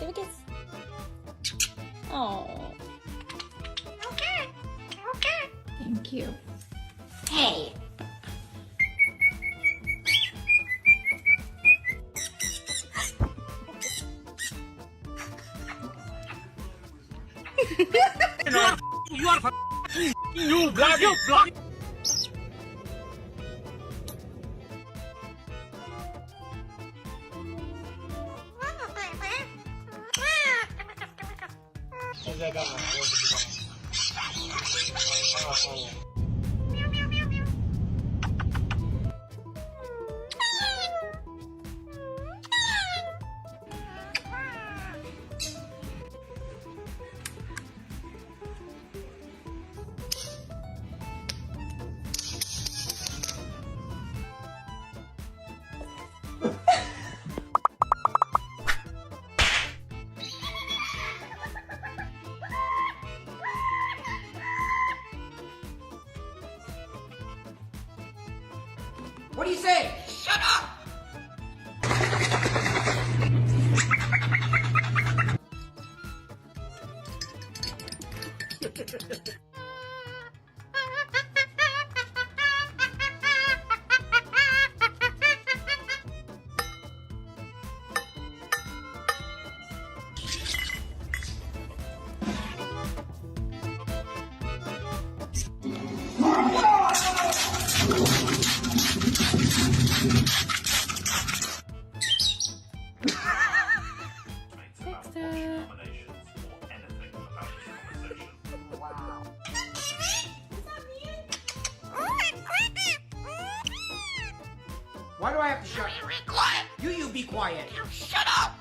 Give a kiss. Oh. Okay. Okay. Thank you. Hey. You are you bloody bloody. What do you say? Shut up! Why do I have to shut? Be quiet! You be quiet. You shut up!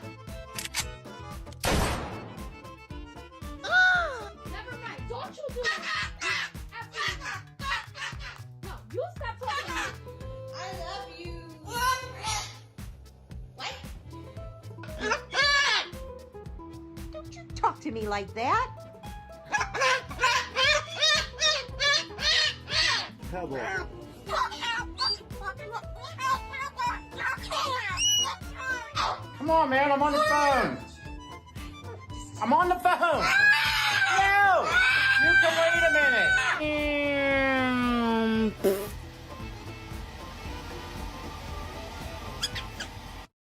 Never mind. Don't you do that. Absolutely not. No, you stop talking. I love you. What? Don't you talk to me like that. Come on, man. I'm on the phone. I'm on the phone. No! You can wait a minute.